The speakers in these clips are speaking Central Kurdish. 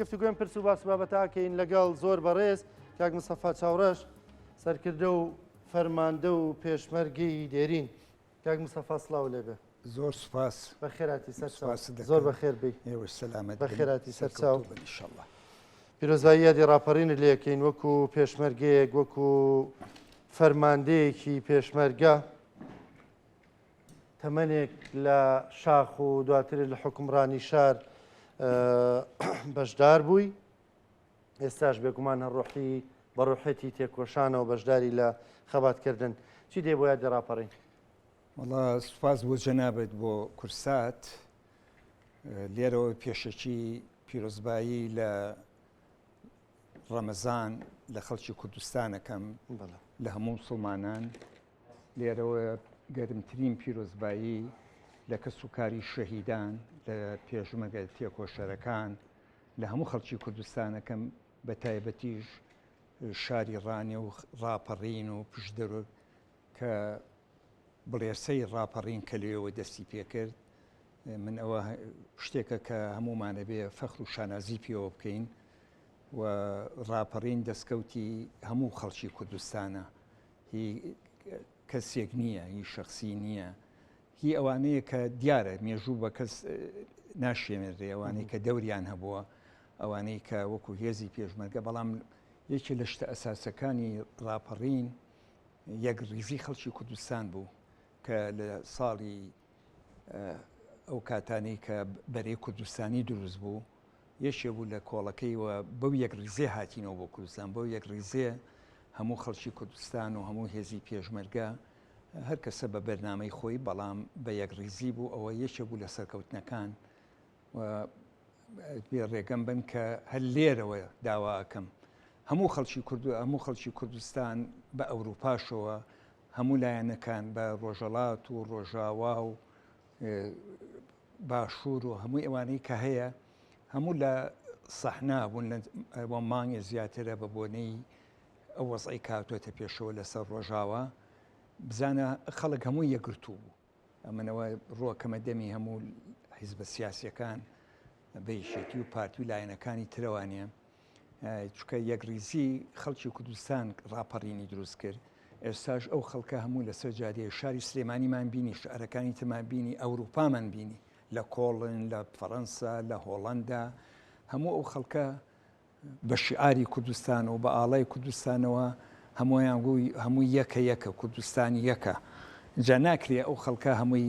گفتوگوێن پرس و باس بابەتاکەین لەگەڵ زۆر بەڕێز کاک مستەفا چاوڕەش سەرکردە و فەرماندە و پێشمەرگەی دێرین. کاک مستەفا سڵاو لێبێ. زۆر سوپاس. بەخێراتی سەرچاو. زۆر بەخێر بی. ئێوە سەلامەت بەخێراتی سەرچاو. ئینشەڵڵا. پیرۆزبایی یادی ڕاپەڕینت لێکەین وەکو پێشمەرگەیەک وەکو فەرماندەیەکی پێشمەرگە تەمەنێک لە شاخ و دواتر لە حکومڕانی شار بەشدار بووی. ئێستاش بێگومان هەڕۆحی بەڕۆحەتی تێکۆشانەوە بەشداری لە خەباتکردن. چی دێ بۆ یادی ڕاپەڕین؟ وەڵا سوپاس بۆ جەنابەت بۆ کورسات. لێرەوە پێشەکی پیرۆزبایی لە ڕەمەزان لە خەڵکی کوردستانەکەم لە هەموو مسڵمانان. لێرەوە گەرمترین پیرۆزبایی لە کەس و کاری شەهیدان لە پێشمەرگە تێکۆشەرەکان لە هەموو خەڵکی کوردستانەکەم بە تایبەتیش شاری ڕانێ و ڕاپەڕین و پشدەرۆ کە بڵێرسەی ڕاپەڕین کە لێەوە دەستی پێکرد. من ئەوە شتێکە کە هەمومانە بێ فەخر و شانازی پێوە بکەین و ڕاپەڕین دەستکەوتی هەموو خەڵکی کوردستانە. هی کەسێک نییە، هی شخصی نییە، هی ئەوانەیە کە دیارە مێژوو بە کەس ناشێمێرێ، ئەوانەی کە دەوریان هەبووە، ئەوانەی کە وەکو هێزی پێشمەرگە. بەڵام یەکی لە شتە ئەساسەکانی ڕاپەڕین یەکڕیزی خەڵکی کوردستان بوو کە لە ساڵی ئەو کاتانەی کە بەرەی کوردستانی دروست بوو یەشێ بوو لە کۆڵەکەیەوە بەو یەکڕیزێ هاتینەوە بۆ کوردستان. بەو یەکڕیزێ هەموو خەڵکی کوردستان و هەموو هێزی پێشمەرگە هەر کەسە بە بەرنامەی خۆی بەڵام بە یەکڕیزی بوو. ئەوە یەکێ بوو لە سەرکەوتنەکان و بێ ڕێگەم بن کە هەر لێرەوە داواکەم هەموو خەڵکی کوردستان بە ئەوروپاشەوە هەموو لایەنەکان بە ڕۆژەڵات و ڕۆژاوا و باشوور و هەمووی ئەوانەی کە هەیە هەموو لە سەحنا بوون. بۆ مانگێ زیاترە بە بۆنەی ئەو وەزعی کاتوێتە پێشەوە لەسەر ڕۆژاوا بزانە خەڵک هەموو یەکگرتوو بوو. ئەمنەوە ڕۆکەمە دەمی هەموو حیزبە سیاسیەکان بەیشێتی و پارتی و لایەنەکانی ترەوانە چکە یەکڕیزی خەڵکی کوردستان ڕاپەڕینی دروست کرد. ئێستاش ئەو خەڵکە هەموو لەسەر جادەیە شاری سلێمانیمان بینی، شارەکانی ترمان بینی، ئەوروپامان بینی، لە کۆڵن، لە فەڕەنسا، لە هۆڵەندا، هەموو ئەو خەڵکە بە شیعاری کوردستان و بە ئاڵای کوردستانەوە هەمویان هەمووی یەکە کوردستانی یەکە. جا ناکرێ ئەو خەڵکە هەمووی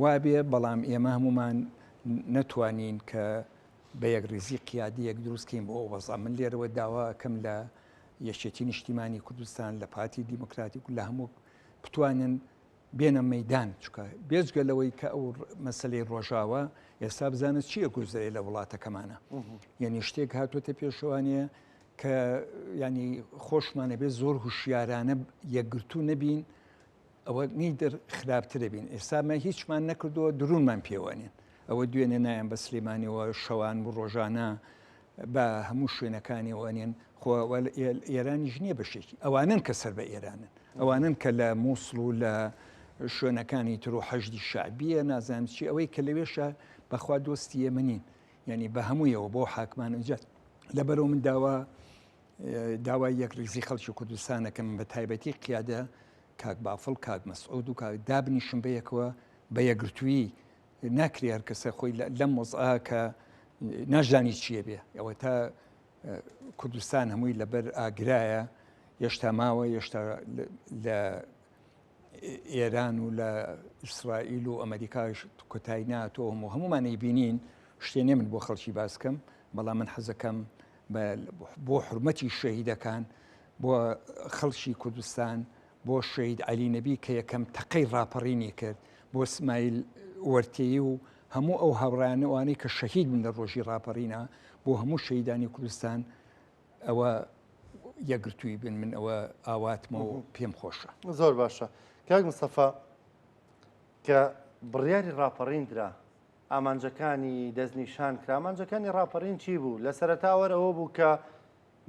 وابێ بەڵام ئێمە هەمومان نەتوانین کە بە یەکڕیزی قیادیەک دروستکەین بۆ ئەو وەزع. من لێرەوە داواکەم لە یەکێتی نیشتیمانی کوردستان لە پارتی دیموکراتیک و لە هەموو بتوانن بێنە مەیدان چکە بێجگە لەوەی کە ئەو مەسلەی ڕۆژاوە ئێستا بزانێت چییە گوزەرێ لە وڵاتەکەمانە. یعنی شتێک هاتوۆتە پێشەوانەیە کە ینی خۆشمانە بێت زۆر هوشیارانە یەکگرتوو نەبین، ئەوە نیدر خراپترە بین. ئێستامە هیچمان نەکردەوە درونمان پێوانێن. ئەوە دوێنێ نایەن بە سلێمانیەوە شەوان و ڕۆژانە بە هەموو شوێنەکانی وانێن خۆ ئێرانیش نییە بەشێکی ئەوانن کە سەر بە ئێرانن، ئەوانن کە لە مووسڵ و لە شوێنەکانی تر و حەشدی شعبیە نازانم چی ئەوەی کە لەوێشە بەخوا دۆستی ئێمەنین. یعنی بە هەموویەوە بۆ حاکمان ئەجات لەبەرەوە من داوای یەکڕیزی خەڵکی کوردستانەکەم بە تایبەتی قیادە کاک بافڵ، کاک مەسعود و کاک دابنیشم بەیەکەوە بە یەکگرتووی. ناکرێ هەر کەسە خۆی لەم وەزعە کە ناژانی چییە بێ. ئەوە تا کوردستان هەمووی لەبەر ئاگرایە هێشتا ماوە، هێشتا لە ئێران و لە ئیسرائیل و ئەمریکاش کۆتایی ناتۆ هەمومانەی بینین. شتێنێ من بۆ خەڵکی باسکەم بەڵام من حەزەکەم بۆ حرمەتی شەهیدەکان، بۆ خەڵکی کوردستان، بۆ شەهید عەلی نەبی کە یەکەم تەقەی ڕاپەڕینی کرد، بۆ ئسماعیل وەرتێیی و هەموو ئەو هاوڕایانە ئەوانەی کە شەهید بن لە ڕۆژی ڕاپەڕینە، بۆ هەموو شەهیدانی کوردستان ئەوە یەکگرتووی بن. من ئەوە ئاواتمە و پێم خۆشە. زۆر باشە. کاک مستەفا کە بڕیاری ڕاپەڕین درا، ئامانجەکانی دەستنیشان کرا، ئامانجەکانی ڕاپەڕین چی بوو؟ لە سەرەتاوەر ئەوە بوو کە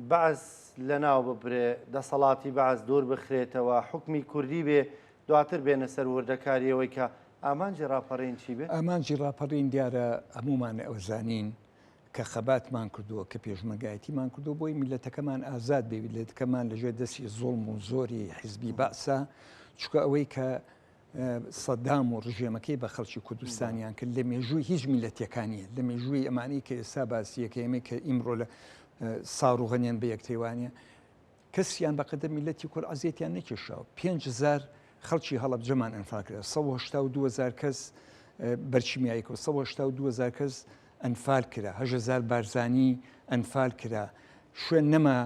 بەعز لەناو ببرێ، دەسەڵاتی بەعز دوور بخرێتەوە، حکمی کوردی بێ، دواتر بێنە سەر وردەکاریەوەی کە ئامانجی ڕاپەڕین چی بێ؟ ئامانجی ڕاپەڕین دیارە هەمومان ئەوە زانین کە خەباتمان کردووە کە پێشمەرگایەتیمان کردو بۆی میلەتەکەمان ئازاد بێ میلەتەکەمان لەژێر دەستی زۆڵم و زۆری حیزبی باسە چکە ئەوەی کە سەدام و ڕژێمەکەی بە خەڵکی کوردستانیان کرد لە مێژووی هیچ میلەتەکانیە لە مێژووی ئەمانی کە ئێستا باسیەکە ئێمە کە ئیمڕۆ لە ساڕوغەنیان بە یەکتێوانە کەسیان بەقەدە میلەتی کورد عەزیەتیان نەکێشاوە 5,000 خەڵکی هەڵەبجەمان ئەنفال کرا 182,000 کەس بەرچمیاییەوە 182,000 کەس ئەنفال کرا 8,000 بارزانی ئەنفال کرا شوێن نەما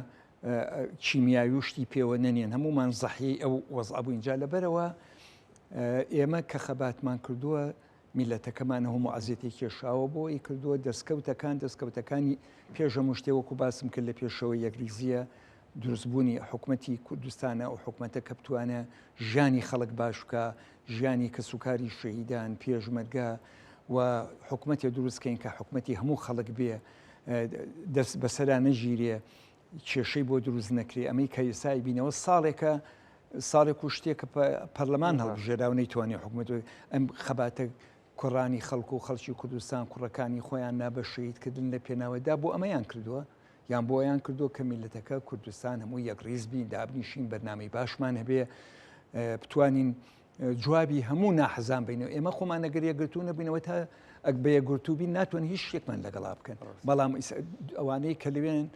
چیمیاوی و شتی پێوە نەنیێن هەمومان زەحیی ئەو وەزعبوو اینجا لەبەرەوە ئێمە کە خەباتمان کردووە میلەتەکەمان هەموو عەزیەتی کێشاوە بۆی کردووە دەستکەوتەکانی پێش هەموو شتێوەکو باسم کرد لە پێشەوە یەکریزیە دروستبوونی حکوومەتی کوردستانە و حکوومەتە کە بتوانە ژیانی خەڵک باش بکە ژیانی کەسوکاری شەهیدان پێشمەرگە و حکوومەتی دروستکەین کە حکوومەتی هەموو خەڵک بێ دەست بەسەرا نەژیرێ کێشەی بۆ دروست نەکرێ ئەمەی کە ئێسای بینەوە ساڵێک و شتێک کە پەرلەمان هەڵبژێراو نەیتوانێ حکوومەت ئەم خەباتە کوڕانی خەڵکو و خەڵکی کوردستان کوڕەکانی خۆیان نابە شەهیدکردن لە پێناوەدا بۆ ئەمەیان کردووە یان بۆ ئەیان کردووە کە میلەتەکە کوردستان هەموو یەکڕیز بین دابنیشین بەرنامەی باشمان هەبێ بتوانین جوابی هەموو ناحەزان بینەوە ئێمە خۆمان ئەگەر یەکگرتوو نەبینەوە تا بە یەکگرتوو بین ناتوان هیچ شتێکمان لەگەڵا بکەن بەڵام ئەوانەی کە لەوێن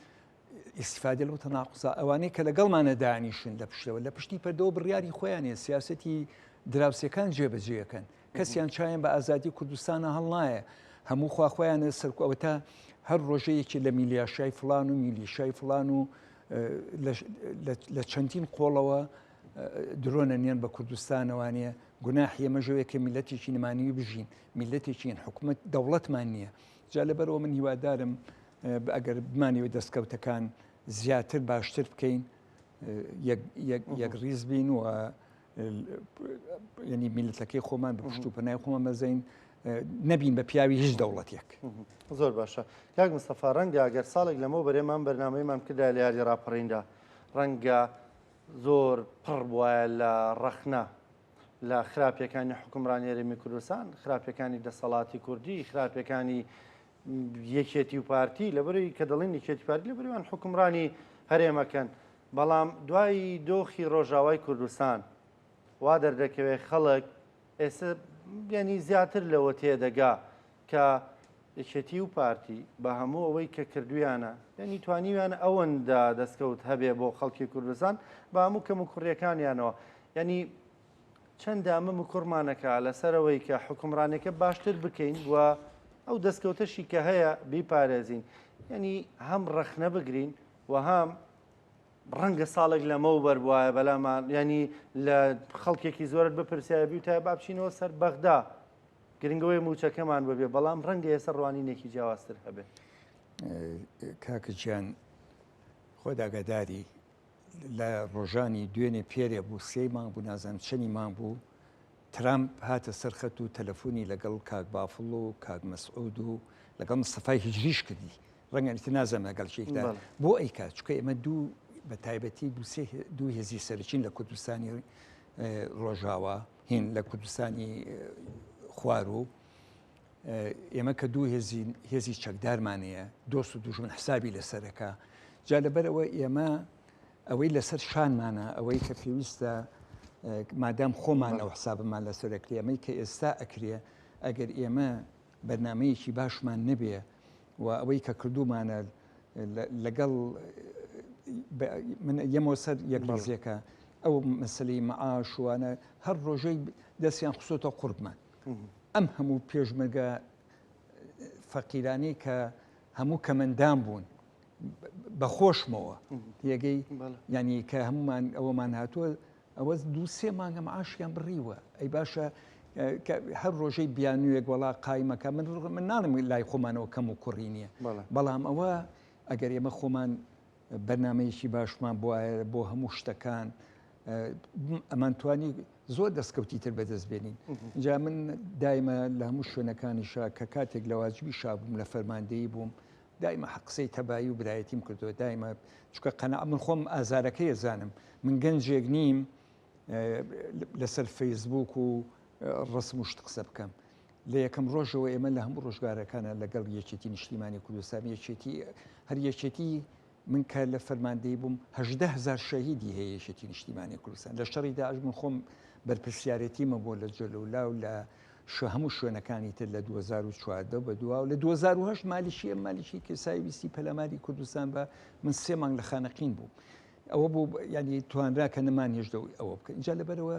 ئیسفادە لەو تەناقوزا ئەوانەی کە لەگەڵمانە دانیشن لە پشتەوە لە پشتی پەردەوە بڕیاری خۆیانێ سیاسەتی دراوسەکان جێبەجێەکەن کەسیان چایان بە ئازادی کوردستانە هەڵنایە هەموو خواخۆیانە سەرکوەوە تا هەر ڕۆژەیەکی لە میلیاشای فلان و میلیشای فلان و لە چەندین قۆڵەوە درۆنە نێن بە کوردستانەوانە گوناحی ئێمەژەوەیە کە میلەتێکی نمانی بژین میلەتێکین حکوومەت دەوڵەتمان نییە جا لەبەرەوە من هیوادارم ئەگەر بمانەوە دەستکەوتەکان زیاتر باشتر بکەین یەکڕیز بین و ینی میلەتەکەی خۆمان بە پشت و پەنای خۆمان مەزەین نەبین بە پیاوی هیچ دەوڵەتێک زۆر باشە کاک مستەفا ڕەنگە ئەگەر ساڵێک لەمەوە بەرێمان بەرنامەیەمان کردا لە یاری ڕاپەڕیندا ڕەنگە زۆر پڕ بووایە لە ڕەخنە لە خراپیەکانی حکومڕانی هەرێمی کوردستان خراپیەکانی دەسەڵاتی کوردی خراپیەکانی یەکێتی و پارتی لەبەرەوەی کە دەڵێن یەکێتی پارتی لەبەرەوەیان حکومڕانی هەرێمەکەن بەڵام دوای دۆخی ڕۆژاوای کوردستان وا دەردەکەوێت خەڵک ئێستا ینی زیاتر لەوە تێدەگا کە یەکێتی و پارتی بە هەموو ئەوەی کە کردویانە ینی توانیویانە ئەوەندا دەستکەوت هەبێ بۆ خەڵکی کوردستان بە هەموو کەم و کوڕیەکانیانەوە ینی چەند دامە و کوڕمانەکە لەسەرەوەی کە حکومڕانەکە باشتر بکەین و ئەو دەستکەوتەشی کە هەیە بیپارێزین ینی هەم ڕەخنە بگرین و هەم ڕەنگە ساڵێک لەمە بەربواە بەلامان ینی لە خەڵکێکی زۆرت بپرسیابی و تا بابچینەوە سەر بەغدا گرنگەوەی موچەکەمان ببێ بەڵام ڕەنگە ئێستا ڕوانینێکی جیاوازتر هەبێ کاکە گیان خۆداگەداری لە ڕۆژانی دوێنێ پێرێ بوو سێ مانگ بوو نازانم چەنی مانگ بوو ترامپ هاتە سەرخەت و تەلەفۆنی لەگەڵ کاک بافڵ و کاک مەسعود و لەگەڵ مستەفای هیجریش کردی ڕەنگە نازانم لەگەڵ شێکدا بۆ ئەی کات چکە ئێمە دوو بە تایبەتی دوو هێزی سەرچین لە کوردستانی ڕۆژاوە هین لە کوردستانی خوار و ئێمە کە دوو هێزی چەکدارمانەیە دۆست و دوژمن حسابی لەسەرەکە جا لەبەرەوە ئێمە ئەوەی لەسەر شانمانە ئەوەی کە پێویستە مادام خۆمان ئەو حسابمان لەسەرەکرێ ئەمەی کە ئێستا ئەکرێ ئەگەر ئێمە بەرنمەیەکی باشمان نەبێ و ئەوەی کە کردومانە لەگەڵ من یەمەوە سەر یەکڕازیەکە ئەو مەسلەی مەعاشوانە هەر ڕۆژەی دەستیان خسۆتە قوربمان ئەم هەموو پێشمەرگە فەقیرانی کە هەموو کەمەندان بوون بەخۆشمەوە یەگەی ینی کە هەمومان ئەوەمان هاتووە ئەوە دوو سێ مانگە مەعاشیان بڕیوە ئەی باشە هەر ڕۆژەی بیانوێک وڵا قایمەکە من ناڵم لای خۆمانەوە کەم و کوڕی نییە بەڵام ئەوە ئەگەر ئێمە خۆمان بەرنمەیەکی باشمان بۆ هەموو شتەکان ئەمان توانی زۆر دەستکەوتی تر بەدەستبێنین جا من دایمە لە هەموو شوێنەکانیشا کە کاتێک لە واجبی شابووم لە فەرماندەیی بووم دایمە قسەی تەبایی و برایەتیم کردووە دایمە چکە قەنەع من خۆم ئازارەکەی زانم من گەنجێک نیم لەسەر فەیسبوک و ڕسم و شت قسە بکەم لە یەکەم ڕۆژەوە ئێمە لە هەموو ڕۆژگارەکانە لەگەڵ یەکێتی نیشتیمانی کوردستان هەر یەکێتی من کە لە فەرماندەی بووم 18,000 شەهیدی هەیە یەکێتی نیشتیمانی کوردستان لە شەڕی داعش من خۆم بەرپرسیارەتیمە بۆ لە جۆلەولا و لە هەموو شوێنەکانی تر لە 2014 بە دووە و لە 2010 مالیشی کەسایی ویستی پەلاماری کوردستان بە من 3 مانگ لە خانەقین بوو ئەوە بوو ینی توانرا کە نەمانێژدە ئەوە بکە اینجا لەبەرەوە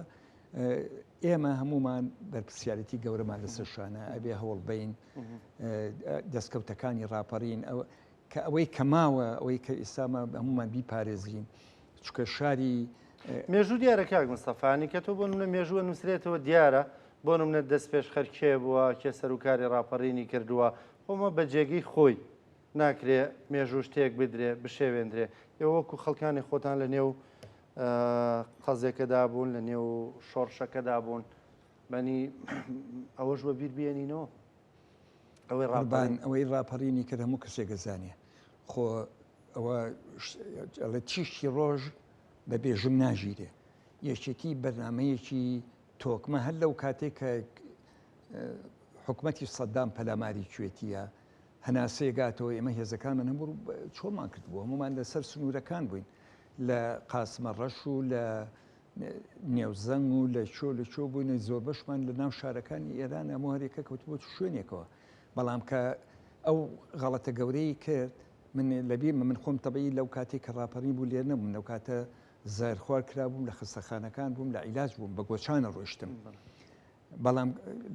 ئێمە هەمومان بەرپرسیارەتی گەورەمان لەسەر شانە ئەبێ هەوڵ بین دەستکەوتەکانی ڕاپەڕین کە ئەوەی کەماوە ئەوەی کە ئێستامە هەمومان بیپارێزین چکە شاری مێژوو دیارە کاک مستەفانی کە تۆ بۆ منە مێژووە نووسرێتەوە دیارە بۆ منە دەست پێش خەرکێ بووە کێ سەرکاری ڕاپەڕینی کردووە خۆمە بە جێگەی خۆی ناکرێ مێژوو شتێک بدرێ بشێوێنرێ ئێوەکو خەڵکانی خۆتان لە نێو قەزێکەدا بوون لە نێو شۆڕشەکەدا بوون بەنی ئەوەش بە بیر بێنینەوە ئەوەی ڕاپەڕینی کرد هەموو کەسێک گەزانێ خۆ ئەوە لە تیشتی ڕۆژ بە بێژم ناژیرێ یەکێتی بەرنمەیەکی تۆکمە هەر لەو کاتێک کە حکوومەتی سەددام پەلاماری کوێتیە هەناسەیەگاتەوە ئێمە هێزەکانمان هەموو چۆمان کردبوو هەمومان لەسەر سنوورەکان بووین لە قاسمە ڕەش و لە نێوزەنگ و لە چۆ بووینە زۆر بەشمان لە ناو شارەکانی ئێران هەموو هەرێکە کەوتبووە شوێنێکەوە بەڵام کە ئەو غەڵەتە گەورەی کرد من لەبیر من خۆم تەبەیی لەو کاتێک کە ڕاپەڕی بوو لێر نەبووم لەو کاتە زارخوار کرابووم لە خستەخانەکان بووم لە عیلاج بووم بە گۆچانە ڕۆشتم بەڵام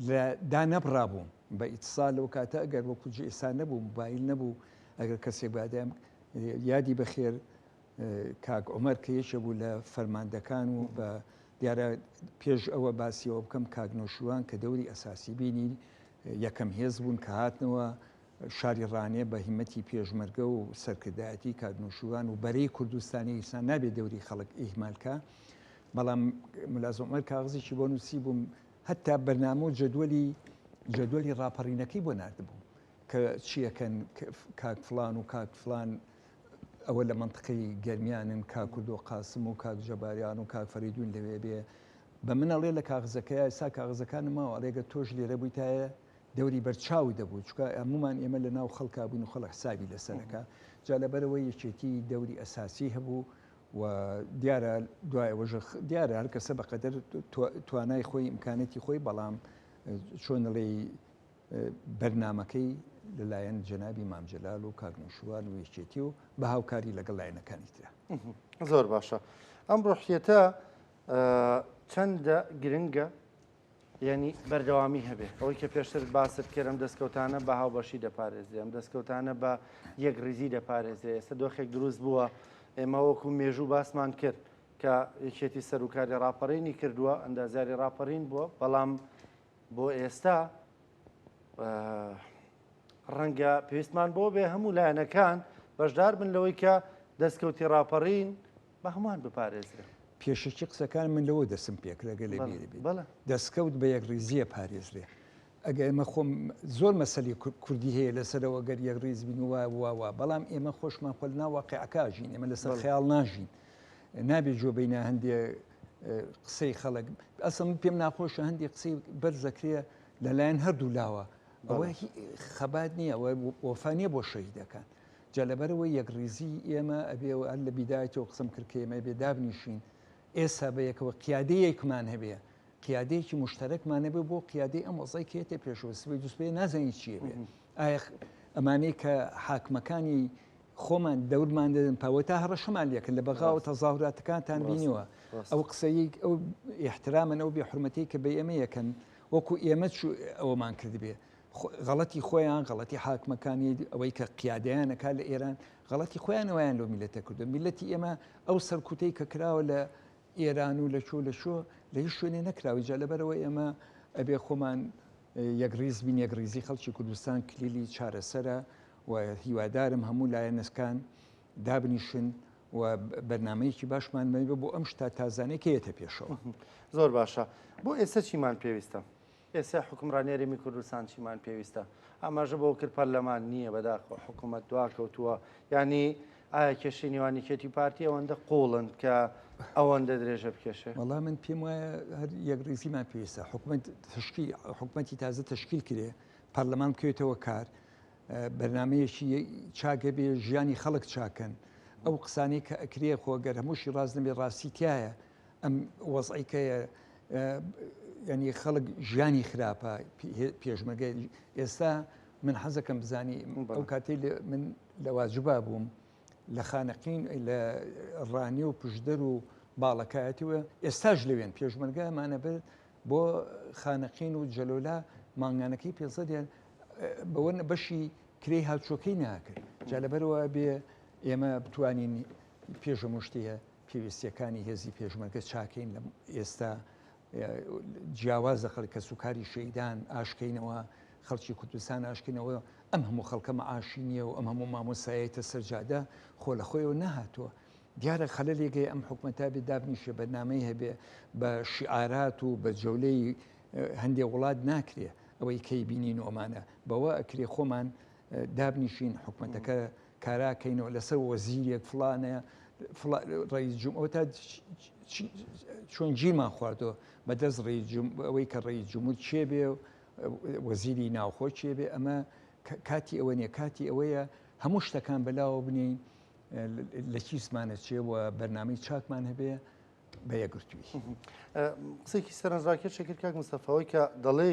لە دا نەبڕابووم بە ئیتسال لەو کاتە ئەگەر وەکو ئێستا نەبوو موبایل نەبوو ئەگەر کەسێک بادەم یادی بەخێر کاک عومەر کە یەکێ بوو لە فەرماندەکان و بە دیارە پێش ئەوە باسیەوە بکەم کاک نۆشوان کە دەوری ئەساسی بینی یەکەم هێز بوون کە هاتنەوە شاری ڕانێ بە هیمەتی پێشمەرگە و سەرکردایەتی کاک نۆشوان و بەرەی کوردستانی ئیسان نابێت دەوری خەڵک ئیهمالکە بەڵام مولازم عومەر کاغزێکی بۆ نووسی بووم هەتا بەرنامە و جەدوەلی ڕاپەڕینەکەی بۆ نردبوو کە چیەکەن کاک فلان و کاک فلان ئەوە لە منطقەی گەرمیانن کاک و دۆ قاسم و کاک جەباریان و کاک فەریدون لەوێ بێ بە منەڵێ لە کاغزەکەی ئێستا کاغزەکانم ماوە ئەڵێگە تۆش لێرە بوویتایە دەوری بەرچاوی دەبوو چکە هەمومان ئێمە لە ناو خەڵکا بووین و خەڵک حسابی لەسەرەکە جا لەبەرەوەی یەکێتی دەوری ئەساسی هەبوو و دیارە دوایەوەژ دیارە هەر کەسە بەقەدەر توانای خۆی ئیمکانەتی خۆی بەڵام چۆنەڵێ بەرنمەکەی لەلایەن جەنابی مامجلال و کاک نۆشوان و یەکێتی و بە هاوکاری لەگەڵ لایەنەکانی ترە زۆر باشە ئەم ڕۆحیەتە چەندە گرنگە یعنی بەردەوامی هەبێ ئەوەی کە پێشتر باست کردم دەستکەوتانە بە هاوبەشی دەپارێزرێ ئەم دەستکەوتانە بە یەک ریزی دەپارێزرێ ئێستا دۆخێک دروست بووە ئێمە وەکو مێژوو باسمان کرد کە یەکێتی سەرکاری ڕاپەڕینی کردووە ئەندازیاری ڕاپەڕین بووە بەڵام بۆ ئێستا ڕەنگە پێویستمان بۆ بێ هەموو لایەنەکان بەشدار بن لەوەی کە دەستکەوتی ڕاپەڕین بە هەمووان بپارێزرێ پێشەکی قسەکان من لەوە دەسم پێکرەگە لە بێ دەستکەوت بە یەک ریزیە پارێزرێ ئەگە ئێمە خۆم زۆر مەسەلی کوردی هەیە لەسەرەوە گەر یەک ریز بین وواوا بەڵام ئێمە خۆشمان خۆل ناواقعەکەژین ئێمە لەسەر خەیاڵ ناژین نابێت جۆبینە هەندێک قسەی خەڵک ئەسم پێم ناخۆشە هەندێک قسەی بەرزەکرێ لەلایەن هەردوو لاوە ئەوە خەبات نییە ئەوە وەفانیە بۆ شەهیدەکان جا لەبەرەوە یەک ریزی ئێمە ئەبێ هەر لە بیدایەوە قسم کردکە ئێمە بێ دابنیشین ئێستا بە یەکەوە قیادەیەکمان هەبێ قیادەیەکی مشتەرەکمان هەبێ بۆ قیادەی ئەم وەزای کێتە پێشەوە سبەی دووسبێ نازانیت چیە بێ ئایا ئەمانەی کە حاکمەکانی خۆمان دەورمان دەدەن پاوەتا هەڕەشەمان لێکن لە بەغاوە تەظاهوراتەکانتان بینیوە ئەو قسەی ئەو احترامن ئەو بێحورمەتی کە بە ئێمە یەکەن وەکو ئێمە ئەوەمان کردبێ غەڵەتی خۆیان غەڵەتی حاکمەکانی ئەوەی کە قیادەیانەکە لە ئێران غەڵەتی خۆیانەوەیان لەو میلەتە کردو میلەتی ئێمە ئەو سەرکوتەی کە کراوە لە ئێران و لە شۆ لە هیچ شوێنێ نەکراوی جا لەبەرەوە ئێمە ئەبێ خۆمان یەکریز بین یەکریزی خەڵکی کوردستان کلیلی چارەسەرە و هیوادارم هەموو لایەنەکان دابنیشن و بەرنمەیەکی باشمان بێ بۆ ئەم شتا تازانەی کێتە پێشەوە زۆر باشە بۆ ئێستا چیمان پێویستە ئێستا حکومڕانێرمی کوردستان چیمان پێویستە ئاماژە بۆ کرد پەرلەمان نییە بەداخۆ حکوومەت دواکەوتووە ینی ئایا کێشەی نێوانیکێتی پارتی ئەوەندە قوڵن کە ئەوەندە درێژە بکێشێ؟ وەڵام من پێم وایە هەر یەکڕێزیمان پێویستە حکوومەتی تازە تشکیل کرێ پەرلەمان بکەوێتەوە کار بەرنمەیەکی چاکە بێ ژیانی خەڵک چاکەن ئەو قسانەی کە ئەکرێ خۆگەر هەمووشی ڕاست نەبێ ڕاستی تایە ئەم وەزعیکەیە ینی خەڵک ژیانی خراپە پێشمەرگە ئێستا من حەزەکەم بزانی ئەو کاتەی من لە واجبا بووم لە خانەقین لە ڕانی و پشدەر و باڵەکایەتەوە ئێستاش لەوێن پێشمەرگەمانە بێت بۆ خانەقین و جەلۆلا مانگانەکەی پێسەدیان بەوە بەشی کرێی هاوچۆکەی ناکرد جا لەبەرەوە بێ ئێمە بتوانین پێشەمشتیە پێویستیەکانی هێزی پێشمەرگە چاکەین لە ئێستا جیاواز دەخەڵ کە سوکاری شەیدان ئاشکەینەوە خەڵکی کوردستان ئاشکەینەوە ئەم هەموو خەڵکە مەعاشی نییە و ئەم هەموو مامۆسایەتە سەرجادە خۆ لە خۆیەوە نەهاتووە دیارە خەلەلێگەی ئەم حکوومەتا بێ دابنیشە بەرنامەی هەبێ بە شیعارات و بە جەولەی هەندێک وڵات ناکرێ ئەوەی کەی بینین و ئەمانە بەوە ئەکرێ خۆمان دابنیشین حکوومەتەکە کاراکەینەوە لەسەر وەزیرێک فلانەیە ڕئیس جمهور تا چۆن گیرمان خواردەوە بەدەست ئەوەی کە ڕئیس جمهور چێ بێ وەزیری ناوخۆ چێ بێ ئەمە کاتی ئەوە نیە کاتی ئەوەیە هەموو شتەکان بەلاوە بنین لە چیسمانە چێوە بەرنامەی چاکمان هەبێ بە یەکگرتووی قسێکی سەرنجڕاکێت شکر کاک مستەفاوی کە دەڵێ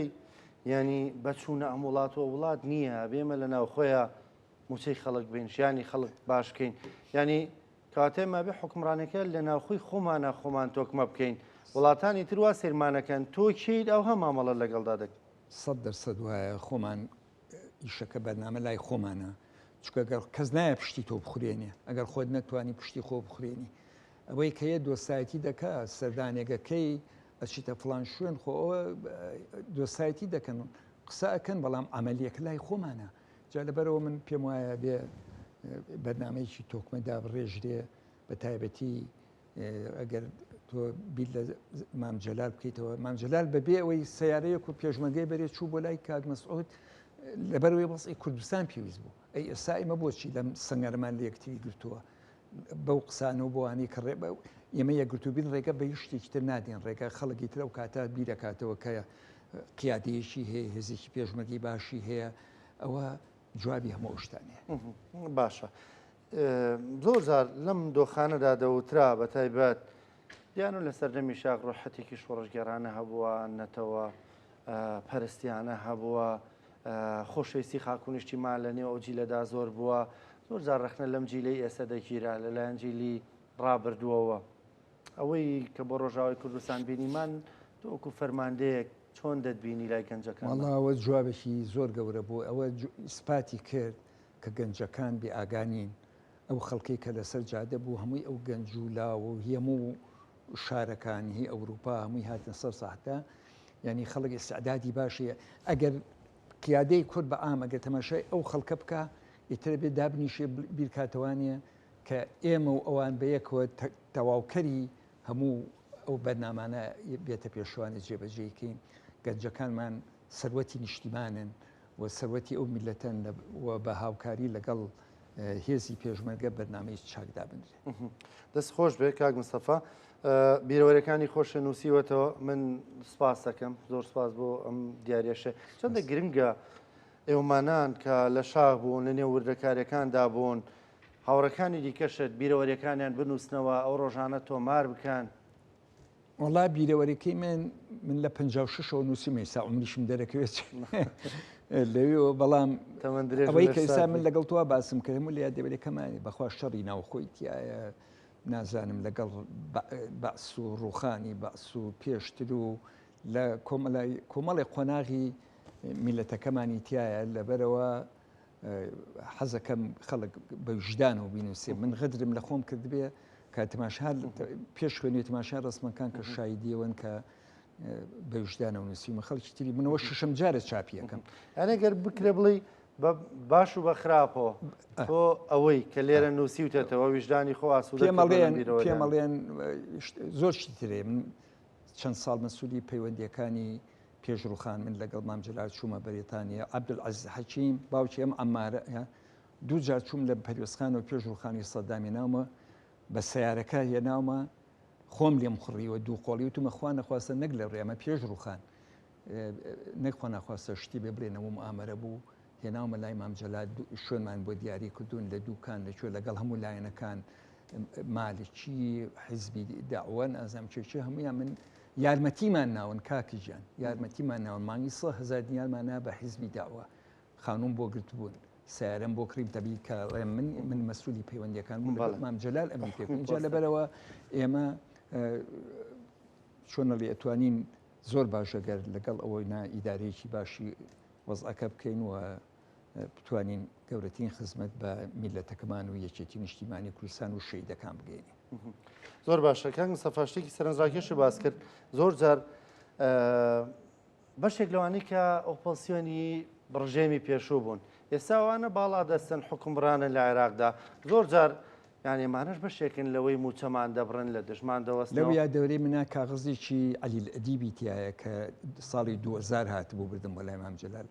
ینی بەچوونە ئەم وڵاتەوە وڵات نییە بێمە لە ناوخۆیە موچەی خەڵک بین ژیانی خەڵک باش بکەین ینی کاتێمە بێ حکمڕانەکە لە ناوخۆی خۆمانە خۆمان تۆکمە بکەین وڵاتانی تروا سێرمانەکەن تۆ کیت ئەو هەم مامەڵە لەگەڵدا دەکەن 100% وایە خۆمان ئیشەکە بەرنامە لای خۆمانە چکە گەر کەس نایە پشتی تۆ بخورێنێ ئەگەر خۆت نەتوانی پشتی خۆ بخورێنی ئەوەی کەیە دۆسایەتی دەکا سەردانێگەکەی ئەچیتە فلان شوێن خۆ ئەوە دۆسایەتی دەکەن قسە ئەەکەن بەڵام ئەمەلیەک لای خۆمانە جا لەبەرەوە من پێم وایە بێ بەرنمەیەکی تۆکمەدا بڕێژرێ بە تایبەتی ئەگەر تۆ بیت لە مامجلال بکەیتەوە مامجلال بەبێ ئەوەی سیارەیەک و پێشمەرگەی بەرێ چوو بۆ لای کاک مەسعود لەبەرەوەی بەسڵی کوردستان پێویست بوو ئەی ئێستا ئێمە بۆچی لەم سەنگەرمان لە یەکتری گرتووە بەو قسانەوە بۆوانی کە ئێمە یەکگرتوبین ڕێگە بە شتێکی تر نادێن ڕێگە خەڵکی ترە و کاتە بیرەکاتەوە کە قیادەیەکی هەیە هێزێکی پێشمەرگی باشی هەیە ئەوە جوابی هەموو شتانێ باشە زۆر جار لەم دۆخانەدا دەوترا بە تایبەت دیانە لە سەردەمی شاق ڕۆحەتێکی شۆڕژگەرانە هەبووە نەتەوە پەرستیانە هەبووە خۆشەویستی خاکوونیشتی مان لە نێو ئەو جیلەدا زۆر بووە زۆر جار ڕخنە لەم جیلەی ئێستا دەگیرا لەلایەن جیلی ڕابردووەوە ئەوەی کە بۆ ڕۆژاوای کوردستان بینیمان تۆکو فەرماندەیەک چۆن دەتبینی لای گەنجەکان ئەوە جوابێکی زۆر گەورە بوو ئەوە ئیسپاتی کرد کە گەنجەکان بێ ئاگانین ئەو خەڵکی کە لەسەر جادە بوو هەمووی ئەو گەنج و لاو و هەموو شارەکانی هی ئەوروپا هەمووی هاتنە سەر ساحتا ینی خەڵک ئێستعدادی باشیە ئەگەر قیادەی کورد بە ئام ئەگەر تەماشای ئەو خەڵکە بکە ئیتر بێ دابنیشێ بیرکاتەوانە کە ئێمە و ئەوان بەیەکەوە تەواوکەری هەموو ئەو بەرنامانە بێتە پێشوانە جێبەجێکەین گەنجەکانمان سەروەتی نیشتیمانن و سەروەتی ئەو میلەتەن و بە هاوکاری لەگەڵ هێزی پێشمەرگە بەرنامەی چاکدا بنرێت دەست خۆش بێ کاک مستەفا بیرەوەریەکانی خۆشە نووسیوەتەوە من سپاس دەکەم زۆر سپاس بۆ ئەم دیارێشە چەندە گرنگە ئێوەمانان کە لە شاغ بوون لە نێو وردەکاریەکاندا بوون هاوڕەکانی دیکەشت بیرەوەریەکانیان بنووسنەوە ئەو ڕۆژانە تۆمار بکەن وڵا بیرەوەریەکەی من لە 56ەوە نووسیمە ئێستا عمریشم دەرەکەوێت لەوێەوە بەڵام ئەوەی کە ئێستا من لەگەڵ تۆ باسم کرد هەموو لە یادەوەریەکەمانی بەخوا شەڕی ناوخۆی تایە نازانم لەگەڵ بەعس و ڕوخانی بەعس و پێشتر و لە کۆمەڵی قۆناغی میلەتەکەمانی تایە لەبەرەوە حەزەکەم خەڵک بە وجدانەوە بینوسێ من غدرم لە خۆم کردبێ کە تەماشا پێش خوێنێ تەماشا ڕسمەکان کە شایدیەوەن کە بە وجدانەوە نووسیمە خەڵکی تری منەوە شەشەم جارە چاپیەکەم ئەنەگەر بکرێ بڵی باش و بە خراپەوە تۆ ئەوەی کە لێرە نووسیوتێتەوە ویژدانی خۆ پێمەڵێن زۆر شتی ترێ من چەند ساڵ مەسوولی پەیوەندیەکانی پێشڕوخان من لەگەڵ مامجلال چوومە بەریتانیا عەبدولعەزیز حەکیم باوکی ئەم عەمارە دوو جار چوم لە پەروێستخانەوە پێش ڕووخانی سەدامی ناومە بە سیارەکە هێناومە خۆم لێم خوڕیوە دوو قۆڵی وتمە خوا نەخواستە نەک لە ڕێمە پێش ڕووخان نەخوا ناخواستە شتی بێ بڵێنەوە ئامەرە بوو هێناومە لای مام جەلال شوێنمان بۆ دیاری کردوون لە دووکان لەکوێ لەگەڵ هەموو لایەنەکان مالکی حیزبی داوە ئازام چێکی هەمویان من یارمەتیمان ناون کاکیجان یارمەتیمان ناون مانگی 100,000 دیارمانە بە حیزبی داوە خانوم بۆ گرتبوون سیارم بۆ کڕیم دەبی کە من مەسئولی پەیوەندیەکان مام جەلال ئەمی پێ اینجا لەبەرەوە ئێمە چۆنەڵی ئەتوانین زۆر باشەگەر لەگەڵ ئەوەی ئیدارەیەکی باشی وەزعەکە بکەین و بتوانین گەورەترین خزمەت بە میلەتەکەمان و یەکێتی نیشتیمانی کوردستان و شەیدەکان بگەینی. زۆر باشە کاک مستەفا شتێکی سەرنجڕاکێشی باس کرد زۆر جار بەشێک لەوانەی کە ئۆپۆزیسیۆنی بڕژێمی پێشوو بوون ئێستا ئەوانە باڵا دەستن حکومڕانە لە عێراقدا زۆر جار یعنی ئێمانەش بەشێکن لەوەی موچەمان دەبڕن لە دژمان دەوەستن لەو یا دەورەی منە کاغزێکی عەلیل ئەدیبی تایە کە ساڵی 2000 هاتبوو بردم بۆ لای مام جەلال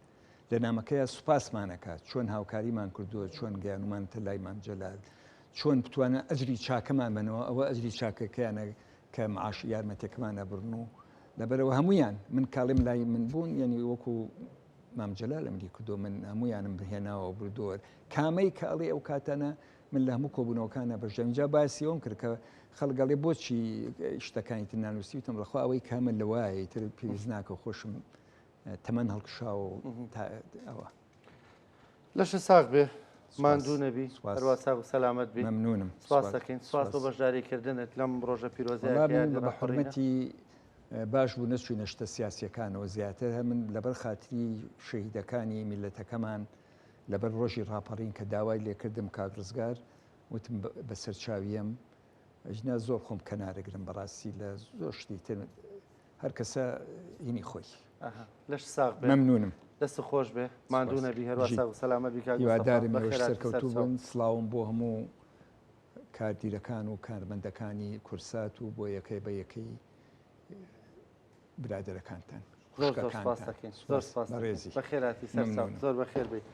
لە نامەکەیە سوپاسمانەکات چۆن هاوکاریمان کردووە چۆن گەیانومانتە لای مام جەلال چۆن بتوانە ئەجری چاکەمان بنەوە ئەوە ئەجری چاکەکەیانە کە معاش یارمەتێکمان ئەبرن و لەبەرەوە هەمویان من کاڵێم لای من بوون یعنی وەکو مام جەلال ئەمری کردو من هەمویانم بهێناوە بردووە کامەی کاڵێ ئەو کاتانە من لە هەموو کۆبوونەوەکانە بەشەمجا باسی ئەوم کرد کە خەڵگەڵێ بۆچی شتەکانی تر نانووسیتم لەخوا ئەوەی کامە لەوایە تر پێویست ناکە خۆشم تەمەەن هەڵکشاوە ئەوە لەش ساق بێ ماندوو نەبی هەروە ساق و سەلامەت بێ مەمنونم سواس دەکەین سواس بۆ بەشداریکردنت لەم ڕۆژە پیرۆزەیە بە حڕمەتی باش بوو نەچووینە شتە سیاسیەکانەوە زیاتر من لەبەر خاتری شەهیدەکانی میلەتەکەمان لەبەر ڕۆژی ڕاپەڕین کە داوای لێکردم کاک ڕزگار وتم بەسەر چاویەم ئەژنا زۆر خۆم کەنارەگرم بەڕاستی لە زۆر شتی تر هەر کەسە هینی خۆی لەش ساق بێ مەمنونم دەست خۆش بێ ماندوو نەبی هەروە ساق و سەلامەت بی کاک هیوادارم ئێوەش سەرکەوتوو بن سڵاوم بۆ هەموو کاردیرەکان و کارمەندەکانی کورسات و بۆ یەکەی بە یەکەی برادەرەکانتان زۆر سپاس دەکەین زۆر سپاس بە خێراتی سەر زۆر بەخێر بێت